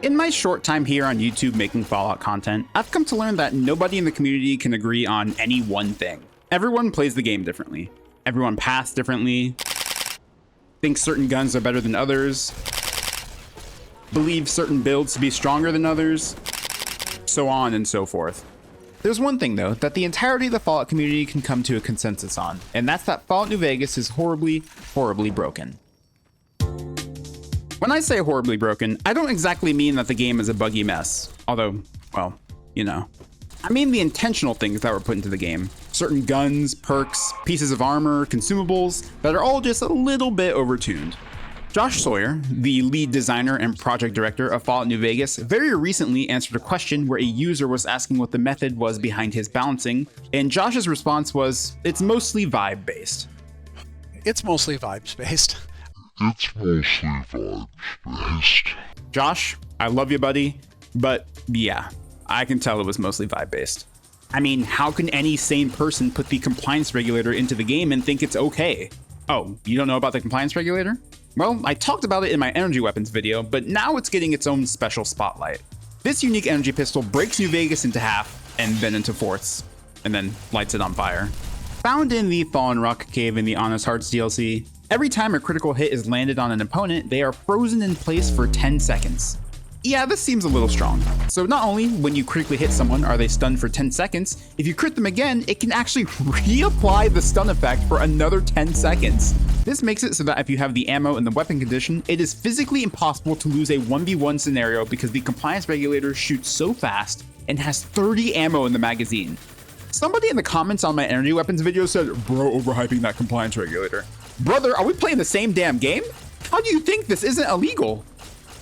In my short time here on YouTube making Fallout content, I've come to learn that nobody in the community can agree on any one thing. Everyone plays the game differently. Everyone paths differently, thinks certain guns are better than others, believes certain builds to be stronger than others, so on and so forth. There's one thing though that the entirety of the Fallout community can come to a consensus on, and that's that Fallout New Vegas is horribly, horribly broken. When I say horribly broken, I don't exactly mean that the game is a buggy mess. Although, well, you know. I mean the intentional things that were put into the game. Certain guns, perks, pieces of armor, consumables that are all just a little bit overtuned. Josh Sawyer, the lead designer and project director of Fallout New Vegas, very recently answered a question where a user was asking what the method was behind his balancing, and Josh's response was, it's mostly vibe-based. It's mostly vibes-based. It's mostly vibes-based. Josh, I love you, buddy, but yeah, I can tell it was mostly vibe-based. I mean, how can any sane person put the compliance regulator into the game and think it's okay? Oh, you don't know about the compliance regulator? Well, I talked about it in my energy weapons video, but now it's getting its own special spotlight. This unique energy pistol breaks New Vegas into half and then into fourths, and then lights it on fire. Found in the Fallen Rock Cave in the Honest Hearts DLC, every time a critical hit is landed on an opponent, they are frozen in place for 10 seconds. Yeah, this seems a little strong. So not only when you critically hit someone are they stunned for 10 seconds, if you crit them again, it can actually reapply the stun effect for another 10 seconds. This makes it so that if you have the ammo and the weapon condition, it is physically impossible to lose a 1v1 scenario because the compliance regulator shoots so fast and has 30 ammo in the magazine. Somebody in the comments on my energy weapons video said, bro, overhyping that compliance regulator. Brother, are we playing the same damn game? How do you think this isn't illegal?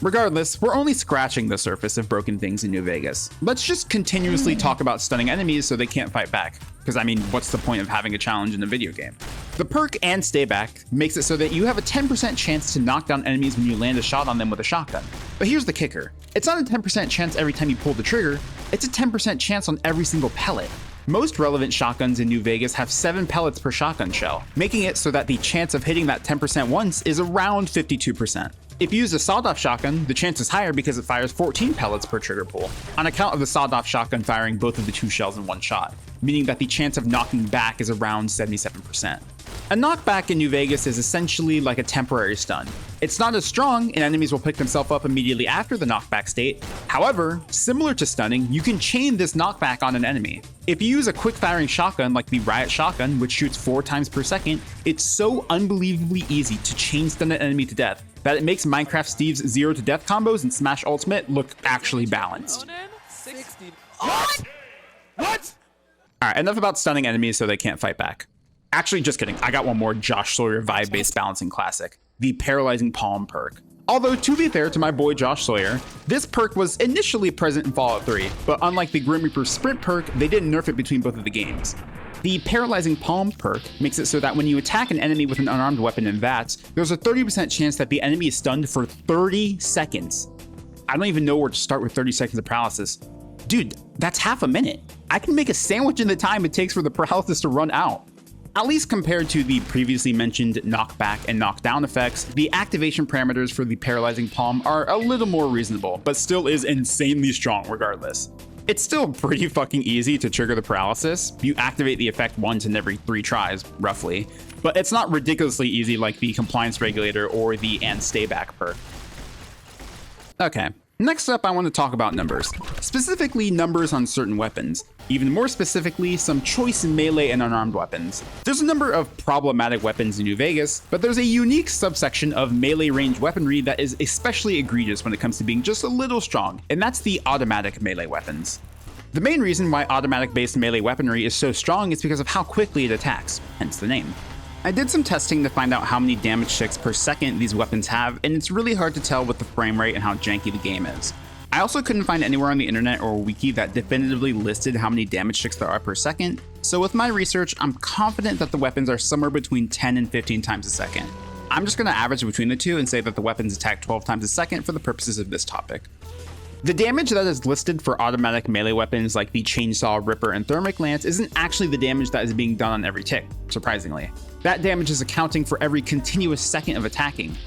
Regardless, we're only scratching the surface of broken things in New Vegas. Let's just continuously talk about stunning enemies so they can't fight back. Because I mean, what's the point of having a challenge in a video game? The perk and stay back makes it so that you have a 10% chance to knock down enemies when you land a shot on them with a shotgun. But here's the kicker. It's not a 10% chance every time you pull the trigger, it's a 10% chance on every single pellet. Most relevant shotguns in New Vegas have 7 pellets per shotgun shell, making it so that the chance of hitting that 10% once is around 52%. If you use a sawed-off shotgun, the chance is higher because it fires 14 pellets per trigger pull, on account of the sawed-off shotgun firing both of the 2 shells in one shot, meaning that the chance of knocking back is around 77%. A knockback in New Vegas is essentially like a temporary stun. It's not as strong, and enemies will pick themselves up immediately after the knockback state. However, similar to stunning, you can chain this knockback on an enemy. If you use a quick-firing shotgun like the Riot Shotgun, which shoots 4 times per second, it's so unbelievably easy to chain stun an enemy to death that it makes Minecraft Steve's 0 to death combos and Smash Ultimate look actually balanced. What? What? Alright, enough about stunning enemies so they can't fight back. Actually, just kidding. I got one more Josh Sawyer vibe-based balancing classic, the Paralyzing Palm perk. Although, to be fair to my boy Josh Sawyer, this perk was initially present in Fallout 3, but unlike the Grim Reaper Sprint perk, they didn't nerf it between both of the games. The Paralyzing Palm perk makes it so that when you attack an enemy with an unarmed weapon in VATS, there's a 30% chance that the enemy is stunned for 30 seconds. I don't even know where to start with 30 seconds of paralysis. Dude, that's half a minute. I can make a sandwich in the time it takes for the paralysis to run out. At least compared to the previously mentioned knockback and knockdown effects, the activation parameters for the Paralyzing Palm are a little more reasonable, but still is insanely strong regardless. It's still pretty fucking easy to trigger the paralysis. You activate the effect once in every 3 tries, roughly, but it's not ridiculously easy like the compliance regulator or the and stay back perk. Okay. Next up, I want to talk about numbers, specifically numbers on certain weapons, even more specifically, some choice melee and unarmed weapons. There's a number of problematic weapons in New Vegas, but there's a unique subsection of melee range weaponry that is especially egregious when it comes to being just a little strong, and that's the automatic melee weapons. The main reason why automatic-based melee weaponry is so strong is because of how quickly it attacks, hence the name. I did some testing to find out how many damage ticks per second these weapons have, and it's really hard to tell with the frame rate and how janky the game is. I also couldn't find anywhere on the internet or a wiki that definitively listed how many damage ticks there are per second, so with my research, I'm confident that the weapons are somewhere between 10 and 15 times a second. I'm just going to average between the two and say that the weapons attack 12 times a second for the purposes of this topic. The damage that is listed for automatic melee weapons like the Chainsaw, Ripper, and Thermic Lance isn't actually the damage that is being done on every tick, surprisingly. That damage is accounting for every continuous second of attacking.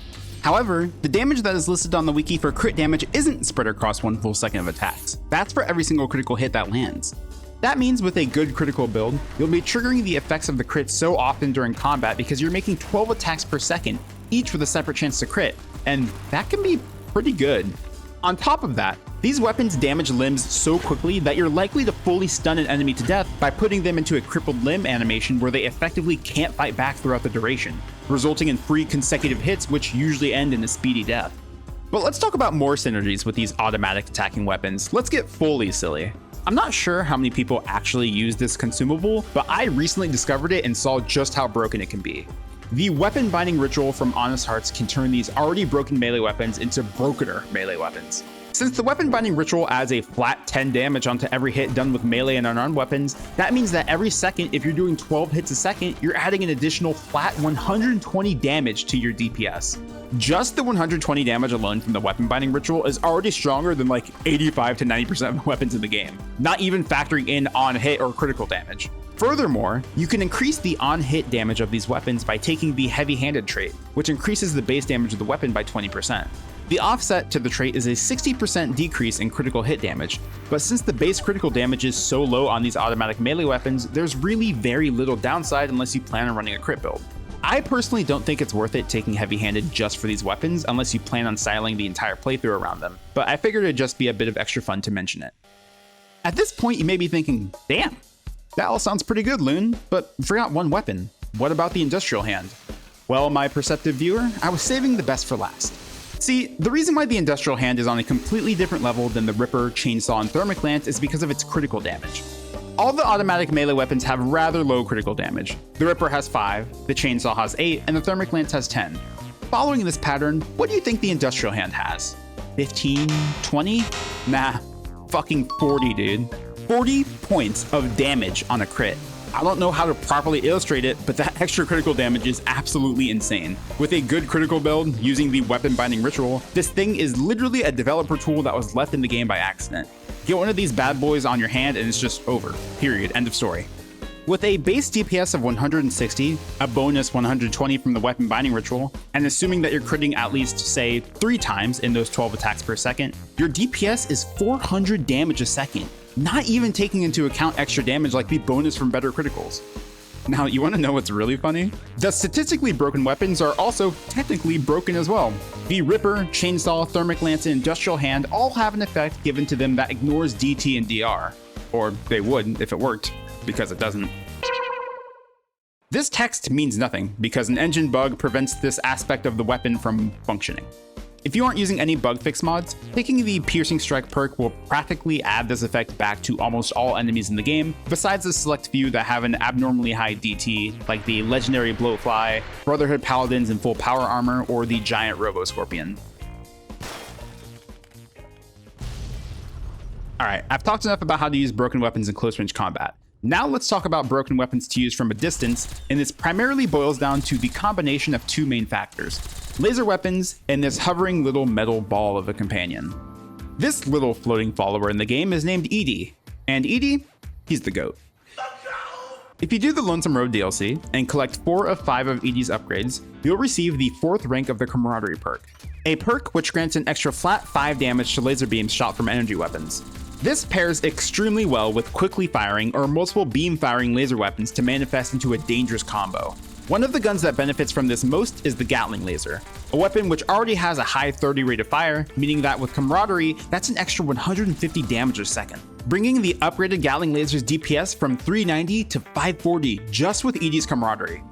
However, the damage that is listed on the wiki for crit damage isn't spread across 1 full second of attacks. That's for every single critical hit that lands. That means with a good critical build, you'll be triggering the effects of the crit so often during combat because you're making 12 attacks per second, each with a separate chance to crit, and that can be pretty good. On top of that, these weapons damage limbs so quickly that you're likely to fully stun an enemy to death by putting them into a crippled limb animation where they effectively can't fight back throughout the duration, resulting in 3 consecutive hits which usually end in a speedy death. But let's talk about more synergies with these automatic attacking weapons. Let's get fully silly. I'm not sure how many people actually use this consumable, but I recently discovered it and saw just how broken it can be. The weapon binding ritual from Honest Hearts can turn these already broken melee weapons into brokener melee weapons. Since the weapon binding ritual adds a flat 10 damage onto every hit done with melee and unarmed weapons, that means that every second, if you're doing 12 hits a second, you're adding an additional flat 120 damage to your DPS. Just the 120 damage alone from the weapon binding ritual is already stronger than like 85 to 90% of the weapons in the game, not even factoring in on hit or critical damage. Furthermore, you can increase the on-hit damage of these weapons by taking the heavy-handed trait, which increases the base damage of the weapon by 20%. The offset to the trait is a 60% decrease in critical hit damage, but since the base critical damage is so low on these automatic melee weapons, there's really very little downside unless you plan on running a crit build. I personally don't think it's worth it taking heavy-handed just for these weapons unless you plan on styling the entire playthrough around them, but I figured it'd just be a bit of extra fun to mention it. At this point, you may be thinking, damn, that all sounds pretty good, Loon, but forgot one weapon. What about the industrial hand? Well, my perceptive viewer, I was saving the best for last. See, the reason why the industrial hand is on a completely different level than the Ripper, Chainsaw, and Thermic Lance is because of its critical damage. All the automatic melee weapons have rather low critical damage. The Ripper has 5, the Chainsaw has 8, and the Thermic Lance has 10. Following this pattern, what do you think the industrial hand has? 15? 20? Nah, fucking 40, dude. 40 points of damage on a crit. I don't know how to properly illustrate it, but that extra critical damage is absolutely insane. With a good critical build using the weapon binding ritual, this thing is literally a developer tool that was left in the game by accident. Get one of these bad boys on your hand and it's just over. Period. End of story. With a base DPS of 160, a bonus 120 from the weapon binding ritual, and assuming that you're critting at least, say, 3 times in those 12 attacks per second, your DPS is 400 damage a second, not even taking into account extra damage like the bonus from better criticals. Now, you want to know what's really funny? The statistically broken weapons are also technically broken as well. The Ripper, Chainsaw, Thermic Lance, and Industrial Hand all have an effect given to them that ignores DT and DR. Or they would if it worked, because it doesn't. This text means nothing, because an engine bug prevents this aspect of the weapon from functioning. If you aren't using any bug fix mods, taking the Piercing Strike perk will practically add this effect back to almost all enemies in the game, besides the select few that have an abnormally high DT, like the legendary Bloatfly, Brotherhood Paladins in full power armor, or the giant Robo Scorpion. Alright, I've talked enough about how to use broken weapons in close range combat. Now let's talk about broken weapons to use from a distance, and this primarily boils down to the combination of 2 main factors: laser weapons and this hovering little metal ball of a companion. This little floating follower in the game is named Edie, and Edie, he's the GOAT. If you do the Lonesome Road DLC and collect 4 of 5 of Edie's upgrades, you'll receive the 4th rank of the Camaraderie perk, a perk which grants an extra flat 5 damage to laser beams shot from energy weapons. This pairs extremely well with quickly firing or multiple beam firing laser weapons to manifest into a dangerous combo. One of the guns that benefits from this most is the Gatling laser, a weapon which already has a high 30 rate of fire, meaning that with Camaraderie, that's an extra 150 damage a second, bringing the upgraded Gatling laser's DPS from 390 to 540 just with Edie's Camaraderie.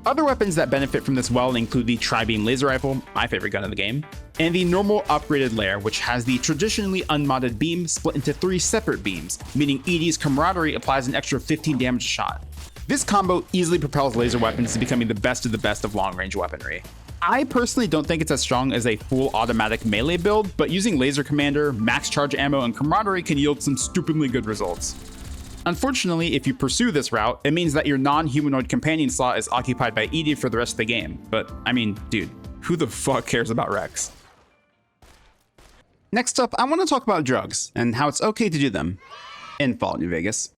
Other weapons that benefit from this well include the Tri-Beam Laser Rifle, my favorite gun in the game, and the normal upgraded layer, which has the traditionally unmodded beam split into 3 separate beams, meaning Edie's Camaraderie applies an extra 15 damage a shot. This combo easily propels laser weapons to becoming the best of long-range weaponry. I personally don't think it's as strong as a full automatic melee build, but using Laser Commander, max charge ammo, and Camaraderie can yield some stupidly good results. Unfortunately, if you pursue this route, it means that your non-humanoid companion slot is occupied by Edie for the rest of the game. But, I mean, dude, who the fuck cares about Rex? Next up, I want to talk about drugs, and how it's okay to do them in Fallout New Vegas.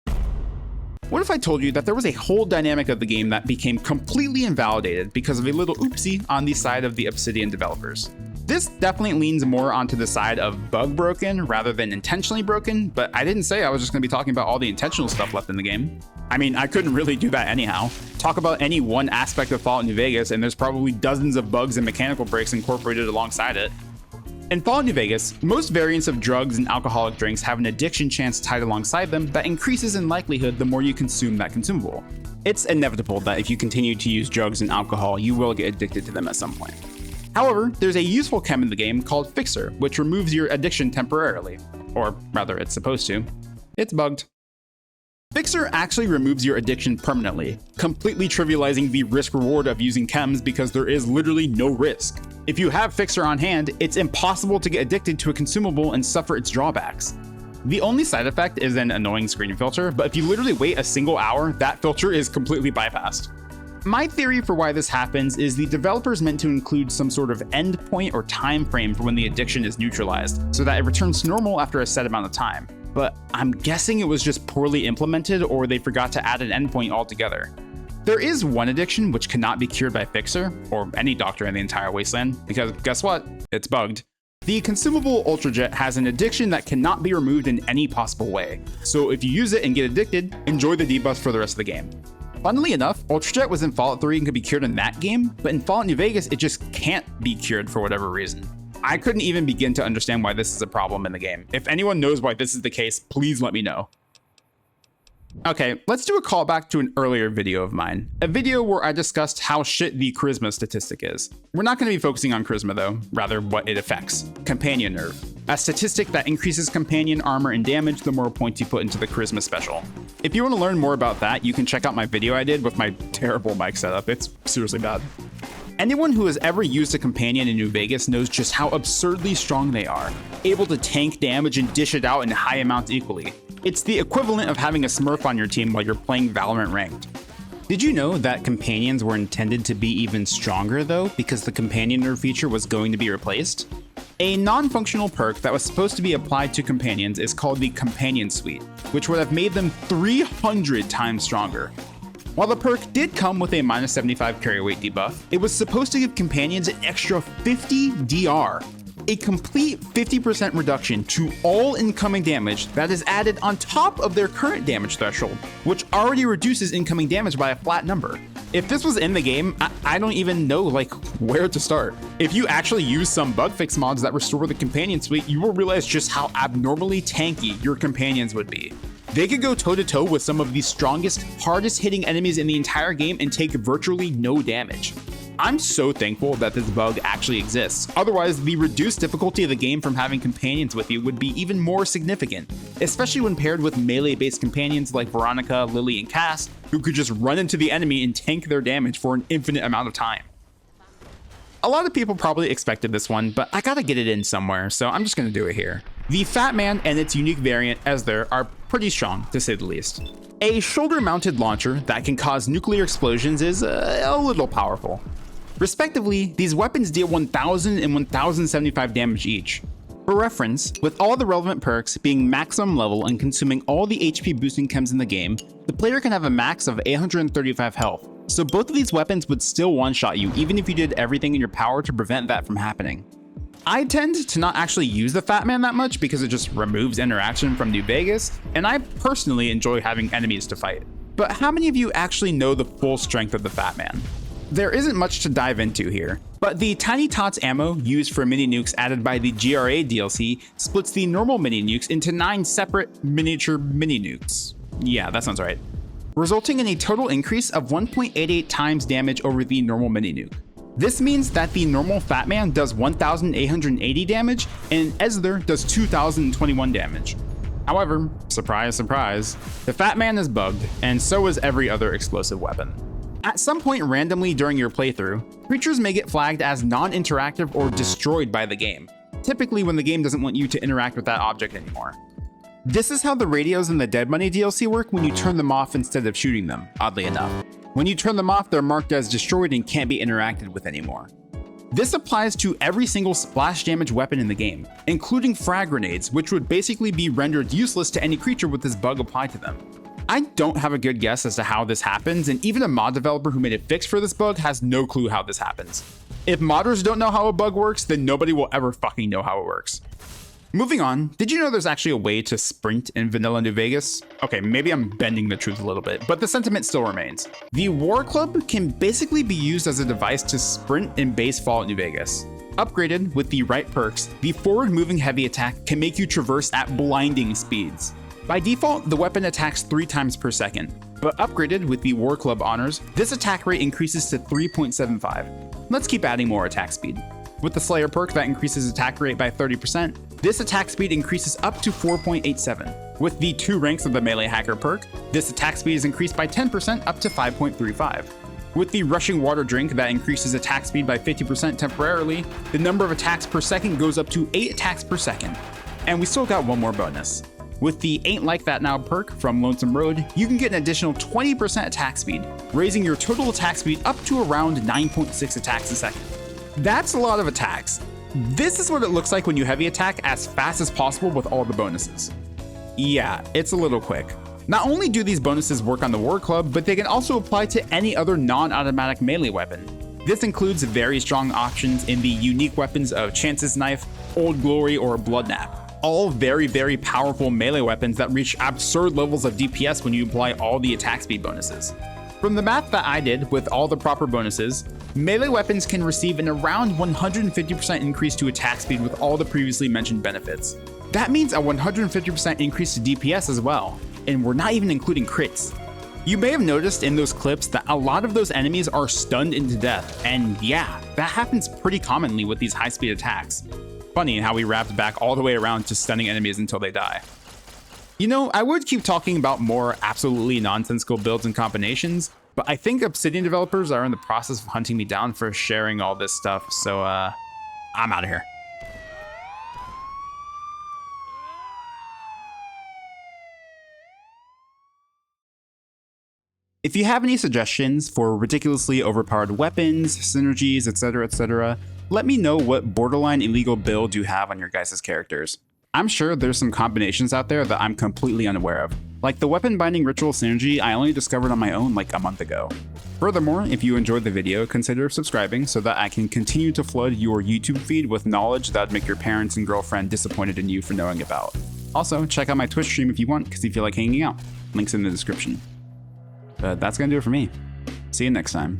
What if I told you that there was a whole dynamic of the game that became completely invalidated because of a little oopsie on the side of the Obsidian developers? This definitely leans more onto the side of bug broken rather than intentionally broken, but I didn't say I was just going to be talking about all the intentional stuff left in the game. I mean, I couldn't really do that anyhow. Talk about any one aspect of Fallout New Vegas and there's probably dozens of bugs and mechanical breaks incorporated alongside it. In Fallout New Vegas, most variants of drugs and alcoholic drinks have an addiction chance tied alongside them that increases in likelihood the more you consume that consumable. It's inevitable that if you continue to use drugs and alcohol, you will get addicted to them at some point. However, there's a useful chem in the game called Fixer, which removes your addiction temporarily. Or rather, it's supposed to. It's bugged. Fixer actually removes your addiction permanently, completely trivializing the risk-reward of using chems because there is literally no risk. If you have Fixer on hand, it's impossible to get addicted to a consumable and suffer its drawbacks. The only side effect is an annoying screen filter, but if you literally wait a single hour, that filter is completely bypassed. My theory for why this happens is the developers meant to include some sort of endpoint or time frame for when the addiction is neutralized, so that it returns to normal after a set amount of time. But I'm guessing it was just poorly implemented or they forgot to add an endpoint altogether. There is one addiction which cannot be cured by Fixer, or any doctor in the entire wasteland, because guess what? It's bugged. The consumable Ultrajet has an addiction that cannot be removed in any possible way, so if you use it and get addicted, enjoy the debuffs for the rest of the game. Funnily enough, Ultrajet was in Fallout 3 and could be cured in that game, but in Fallout New Vegas, it just can't be cured for whatever reason. I couldn't even begin to understand why this is a problem in the game. If anyone knows why this is the case, please let me know. Okay, let's do a callback to an earlier video of mine. A video where I discussed how shit the charisma statistic is. We're not going to be focusing on charisma though, rather what it affects. Companion nerve. A statistic that increases companion armor and damage the more points you put into the charisma special. If you want to learn more about that, you can check out my video I did with my terrible mic setup. It's seriously bad. Anyone who has ever used a companion in New Vegas knows just how absurdly strong they are, able to tank damage and dish it out in high amounts equally. It's the equivalent of having a Smurf on your team while you're playing Valorant Ranked. Did you know that companions were intended to be even stronger though, because the companion nerf feature was going to be replaced? A non-functional perk that was supposed to be applied to companions is called the Companion Suite, which would have made them 300 times stronger. While the perk did come with a minus 75 carry weight debuff, it was supposed to give companions an extra 50 DR, a complete 50% reduction to all incoming damage that is added on top of their current damage threshold, which already reduces incoming damage by a flat number. If this was in the game, I don't even know where to start. If you actually use some bug fix mods that restore the companion suite, you will realize just how abnormally tanky your companions would be. They could go toe-to-toe with some of the strongest, hardest hitting enemies in the entire game and take virtually no damage. I'm so thankful that this bug actually exists. Otherwise, the reduced difficulty of the game from having companions with you would be even more significant, especially when paired with melee-based companions like Veronica, Lily, and Cass, who could just run into the enemy and tank their damage for an infinite amount of time. A lot of people probably expected this one, but I gotta get it in somewhere, so I'm just gonna do it here. The Fat Man and its unique variant, Esler, are pretty strong, to say the least. A shoulder-mounted launcher that can cause nuclear explosions is a little powerful. Respectively, these weapons deal 1000 and 1075 damage each. For reference, with all the relevant perks being maximum level and consuming all the HP boosting chems in the game, the player can have a max of 835 health, so both of these weapons would still one-shot you even if you did everything in your power to prevent that from happening. I tend to not actually use the Fat Man that much because it just removes interaction from New Vegas, and I personally enjoy having enemies to fight. But how many of you actually know the full strength of the Fat Man? There isn't much to dive into here, but the Tiny Tots ammo used for mini nukes added by the GRA DLC splits the normal mini nukes into 9 separate miniature mini nukes. Yeah, that sounds right. Resulting in a total increase of 1.88 times damage over the normal mini nuke. This means that the normal Fat Man does 1,880 damage and Esler does 2,021 damage. However, surprise, surprise, the Fat Man is bugged, and so is every other explosive weapon. At some point randomly during your playthrough, creatures may get flagged as non-interactive or destroyed by the game, typically when the game doesn't want you to interact with that object anymore. This is how the radios in the Dead Money DLC work when you turn them off instead of shooting them, oddly enough. When you turn them off, they're marked as destroyed and can't be interacted with anymore. This applies to every single splash damage weapon in the game, including frag grenades, which would basically be rendered useless to any creature with this bug applied to them. I don't have a good guess as to how this happens, and even a mod developer who made a fix for this bug has no clue how this happens. If modders don't know how a bug works, then nobody will ever fucking know how it works. Moving on, did you know there's actually a way to sprint in vanilla New Vegas? Okay, maybe I'm bending the truth a little bit, but the sentiment still remains. The War Club can basically be used as a device to sprint in base Fallout New Vegas. Upgraded with the right perks, the forward-moving heavy attack can make you traverse at blinding speeds. By default, the weapon attacks 3 times per second, but upgraded with the War Club honors, this attack rate increases to 3.75. Let's keep adding more attack speed. With the Slayer perk that increases attack rate by 30%, this attack speed increases up to 4.87. With the 2 ranks of the Melee Hacker perk, this attack speed is increased by 10% up to 5.35. With the Rushing Water drink that increases attack speed by 50% temporarily, the number of attacks per second goes up to 8 attacks per second. And we still got one more bonus. With the Ain't Like That Now perk from Lonesome Road, you can get an additional 20% attack speed, raising your total attack speed up to around 9.6 attacks a second. That's a lot of attacks. This is what it looks like when you heavy attack as fast as possible with all the bonuses. Yeah, it's a little quick. Not only do these bonuses work on the War Club, but they can also apply to any other non-automatic melee weapon. This includes very strong options in the unique weapons of Chance's Knife, Old Glory, or Bloodnap. All very powerful melee weapons that reach absurd levels of DPS when you apply all the attack speed bonuses. From the math that I did with all the proper bonuses, melee weapons can receive an around 150% increase to attack speed with all the previously mentioned benefits. That means a 150% increase to DPS as well, and we're not even including crits. You may have noticed in those clips that a lot of those enemies are stunned into death, and yeah, that happens pretty commonly with these high-speed attacks. Funny how we wrapped back all the way around to stunning enemies until they die. You know, I would keep talking about more absolutely nonsensical builds and combinations, but I think Obsidian developers are in the process of hunting me down for sharing all this stuff, so I'm out of here. If you have any suggestions for ridiculously overpowered weapons, synergies, etc., let me know what borderline illegal build you have on your guys' characters. I'm sure there's some combinations out there that I'm completely unaware of. Like the weapon binding ritual synergy I only discovered on my own like a month ago. Furthermore, if you enjoyed the video, consider subscribing so that I can continue to flood your YouTube feed with knowledge that would make your parents and girlfriend disappointed in you for knowing about. Also, check out my Twitch stream if you want, because you feel like hanging out. Links in the description. But that's gonna do it for me. See you next time.